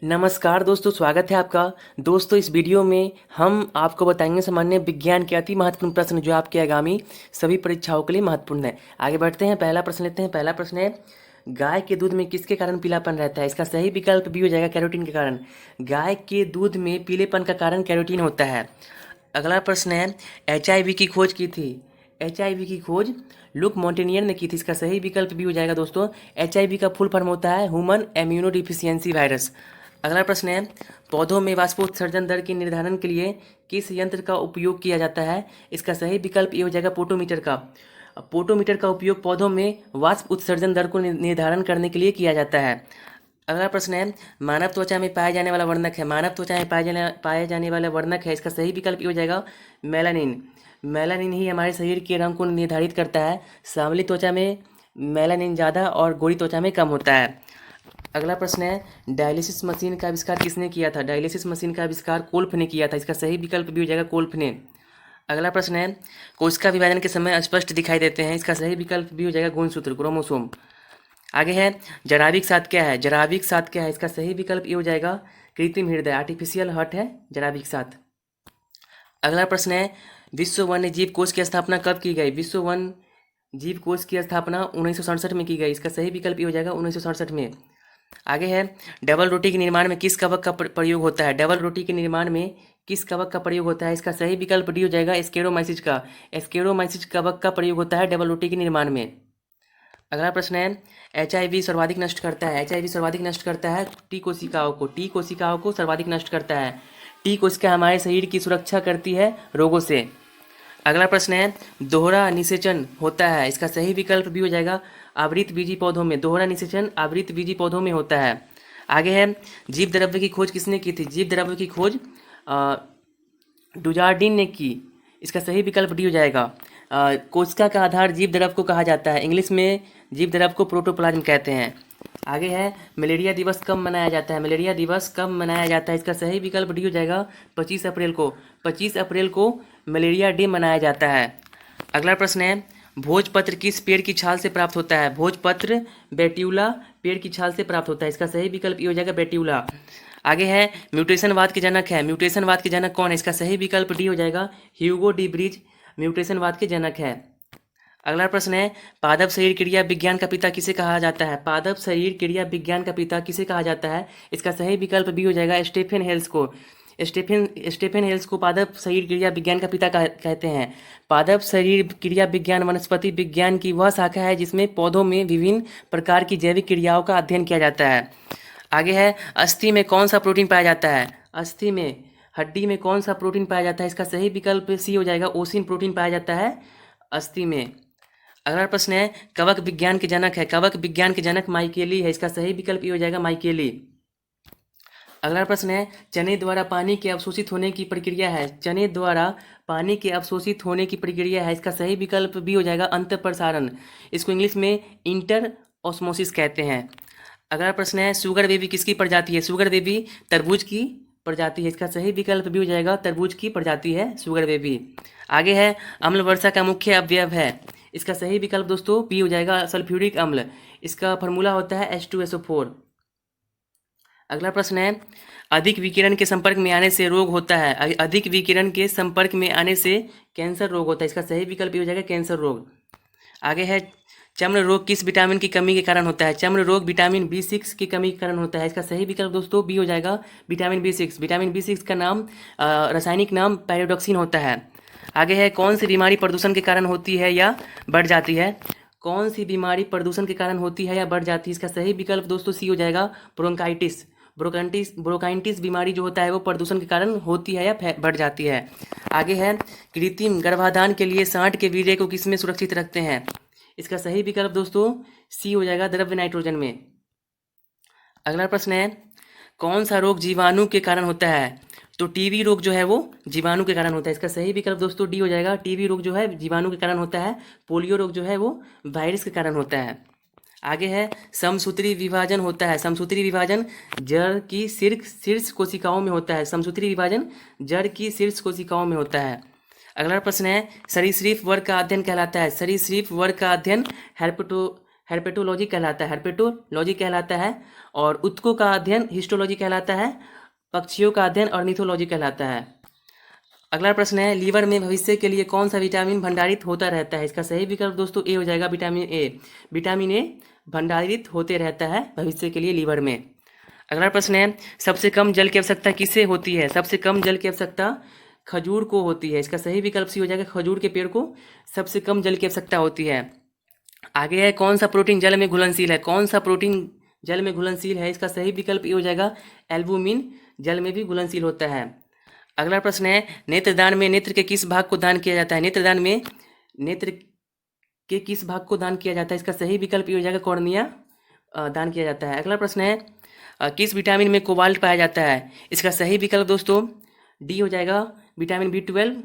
नमस्कार दोस्तों, स्वागत है आपका। दोस्तों, इस वीडियो में हम आपको बताएंगे सामान्य विज्ञान के अति महत्वपूर्ण प्रश्न जो आपके आगामी सभी परीक्षाओं के लिए महत्वपूर्ण है। आगे बढ़ते हैं, पहला प्रश्न लेते हैं। पहला प्रश्न है, गाय के दूध में किसके कारण पीलापन रहता है? इसका सही विकल्प बी हो जाएगा, कैरोटीन के कारण। गाय के दूध में पीलेपन का कारण कैरोटीन होता है। अगला प्रश्न है, एचआईवी की खोज की थी? एचआईवी की खोज लुक मॉन्टेनियर ने की थी। इसका सही विकल्प भी हो जाएगा दोस्तों। एचआईवी का फुल फॉर्म होता है ह्यूमन इम्यूनो डिफिशियंसी वायरस। अगला प्रश्न है, पौधों में वाष्पोत्सर्जन दर के निर्धारण के लिए किस यंत्र का उपयोग किया जाता है? इसका सही विकल्प ये हो जाएगा, पोटोमीटर का। पोटोमीटर का उपयोग पौधों में वाष्प उत्सर्जन दर को निर्धारण करने के लिए किया जाता है। अगला प्रश्न है, मानव त्वचा में पाया जाने वाला वर्णक है। मानव त्वचा में पाए जाने वाला वर्णक है। इसका सही विकल्प ये हो जाएगा, मेलानिन। मेलानिन ही हमारे शरीर के रंग को निर्धारित करता है। सांवली त्वचा में मेलानिन ज़्यादा और गोरी त्वचा में कम होता है। अगला प्रश्न है, डायलिसिस मशीन का आविष्कार किसने किया था? डायलिसिस मशीन का आविष्कार कोल्फ ने किया था। इसका सही विकल्प भी हो जाएगा, कोल्फ ने। अगला प्रश्न है, कोशिका विभाजन के समय स्पष्ट दिखाई देते हैं। इसका सही विकल्प भी हो जाएगा, गुणसूत्र, क्रोमोसोम। आगे है, जराविक साथ क्या है? जराविक साथ क्या है? इसका सही विकल्प ये हो जाएगा, कृत्रिम हृदय, आर्टिफिशियल हार्ट है जराविक साथ। अगला प्रश्न है, विश्व वन्य जीव कोष की स्थापना कब की गई? विश्व वन्य जीव कोष की स्थापना 1967 में की गई। इसका सही विकल्प ये हो जाएगा, 1967 में। आगे है, डबल रोटी के निर्माण में किस कवक का प्रयोग होता है? डबल रोटी के निर्माण में किस कवक का प्रयोग होता है? इसका सही विकल्प डी हो जाएगा, स्केरोमाइसिस का। स्केरोमाइसिस कवक का प्रयोग होता है डबल रोटी के निर्माण में। अगला प्रश्न है, एचआईवी सर्वाधिक नष्ट करता है? एचआईवी सर्वाधिक नष्ट करता है टी कोशिकाओं को। टी कोशिकाओं को सर्वाधिक नष्ट करता है। टी कोशिका हमारे शरीर की सुरक्षा करती है रोगों से। अगला प्रश्न है, दोहरा निषेचन होता है? इसका सही विकल्प भी हो जाएगा, आवृत बीजी पौधों में। दोहरा निषेचन आवृत बीजी पौधों में होता है। आगे है, जीव द्रव्य की खोज किसने की थी? जीव द्रव्य की खोज डुजार्डिन ने की। इसका सही विकल्प डी हो जाएगा। कोशिका का आधार जीव द्रव्य को कहा जाता है। इंग्लिश में जीव द्रव्य को प्रोटोप्लाज्म कहते हैं। आगे है, मलेरिया दिवस कब मनाया जाता है? मलेरिया दिवस कब मनाया जाता है? इसका सही विकल्प डी हो जाएगा, 25 अप्रैल को। 25 अप्रैल को मलेरिया डे मनाया जाता है। अगला प्रश्न है, भोजपत्र किस पेड़ की छाल से प्राप्त होता है? भोजपत्र बेट्यूला पेड़ की छाल से प्राप्त होता है। इसका सही विकल्प ये हो जाएगा, बेट्यूला। आगे है, म्यूटेशनवाद के जनक है। म्यूटेशनवाद के जनक कौन है? इसका सही विकल्प डी हो जाएगा, ह्यूगो डी ब्रिज म्यूटेशनवाद के जनक है। अगला प्रश्न है, पादप शरीर क्रिया विज्ञान का पिता किसे कहा जाता है? पादप शरीर क्रिया विज्ञान का पिता किसे कहा जाता है? इसका सही विकल्प भी हो जाएगा, स्टीफन हेल्स को। स्टीफन हेल्स को पादप शरीर क्रिया विज्ञान का पिता कहते हैं। पादप शरीर क्रिया विज्ञान वनस्पति विज्ञान की वह शाखा है जिसमें पौधों में विभिन्न प्रकार की जैविक क्रियाओं का अध्ययन किया जाता है। आगे है, अस्थि में कौन सा प्रोटीन पाया जाता है? अस्थि में, हड्डी में कौन सा प्रोटीन पाया जाता है? इसका सही विकल्प सी हो जाएगा, ओसिन प्रोटीन पाया जाता है अस्थि में। अगला प्रश्न है, कवक विज्ञान के जनक है। कवक विज्ञान के जनक माइकेली है। इसका सही विकल्प ये हो जाएगा, माइकेली। अगला प्रश्न है, चने द्वारा पानी के अवशोषित होने की प्रक्रिया है। चने द्वारा पानी के अवशोषित होने की प्रक्रिया है। इसका सही विकल्प भी हो जाएगा, अंतःप्रसारण। इसको इंग्लिश में इंटर ऑस्मोसिस कहते हैं। अगला प्रश्न है, शुगर बेबी किसकी प्रजाति है? शुगर बेबी तरबूज की प्रजाति है। इसका सही विकल्प भी हो जाएगा, तरबूज की प्रजाति है शुगर बेबी। आगे है, अम्ल वर्षा का मुख्य अवयव है। इसका सही विकल्प दोस्तों पी हो जाएगा, सल्फ्यूरिक अम्ल। इसका फॉर्मूला होता है H2SO4। अगला प्रश्न है, अधिक विकिरण के संपर्क में आने से रोग होता है। अधिक विकिरण के संपर्क में आने से कैंसर रोग होता है। इसका सही विकल्प हो जाएगा, कैंसर रोग। आगे है, चर्म रोग किस विटामिन की कमी के कारण होता है? चर्म रोग विटामिन B6 की कमी के कारण होता है। इसका सही विकल्प दोस्तों बी हो जाएगा, विटामिन B6। विटामिन B6 का नाम रासायनिक नाम पैराडॉक्सिन होता है। आगे है, कौन सी बीमारी प्रदूषण के कारण होती है या बढ़ जाती है? कौन सी बीमारी प्रदूषण के कारण होती है या बढ़ जाती है? इसका सही विकल्प दोस्तों सी हो जाएगा, ब्रोंकाइटिस। ब्रोंकाइटिस बीमारी जो होता है वो प्रदूषण के कारण होती है या बढ़ जाती है। आगे है, कृत्रिम गर्भाधान के लिए सांड के वीर्य को किसमें सुरक्षित रखते हैं? इसका सही विकल्प दोस्तों सी हो जाएगा, द्रव्य नाइट्रोजन में। अगला प्रश्न है, कौन सा रोग जीवाणु के कारण होता है? तो टीबी रोग जो है वो जीवाणु के कारण होता है। इसका सही विकल्प दोस्तों डी हो जाएगा, टीबी रोग जो है जीवाणु के कारण होता है। पोलियो रोग जो है वो वायरस के कारण होता है। आगे है, समसूत्री विभाजन होता है। समसूत्री विभाजन जड़ की शीर्ष कोशिकाओं में होता है। समसूत्री विभाजन जड़ की शीर्ष कोशिकाओं में होता है। अगला प्रश्न है, सरीसृप वर्ग का अध्ययन कहलाता है। सरीसृप वर्ग का अध्ययन हेर्पेटोलॉजी कहलाता है, हेर्पेटोलॉजी कहलाता है। और उत्तकों का अध्ययन हिस्टोलॉजी कहलाता है। पक्षियों का अध्ययन ऑर्निथोलॉजी कहलाता है। अगला प्रश्न है, लीवर में भविष्य के लिए कौन सा विटामिन भंडारित होता रहता है? इसका सही विकल्प दोस्तों ए हो जाएगा, विटामिन ए। विटामिन ए भंडारित होते रहता है भविष्य के लिए लीवर में। अगला प्रश्न है, सबसे कम जल की आवश्यकता किसे होती है? सबसे कम जल की आवश्यकता खजूर को होती है। इसका सही विकल्प सी हो जाएगा, खजूर के पेड़ को सबसे कम जल की आवश्यकता होती है। आगे है, कौन सा प्रोटीन जल में घुलनशील है? कौन सा प्रोटीन जल में घुलनशील है? इसका सही विकल्प ये हो जाएगा, एल्बुमिन जल में भी घुलनशील होता है। अगला प्रश्न है, नेत्रदान में नेत्र के किस भाग को दान किया जाता है? नेत्रदान में नेत्र के किस भाग को दान किया जाता है? इसका सही विकल्प ये हो जाएगा, कॉर्निया दान किया जाता है। अगला प्रश्न है, किस विटामिन में कोबाल्ट पाया जाता है? इसका सही विकल्प दोस्तों डी हो जाएगा, विटामिन B12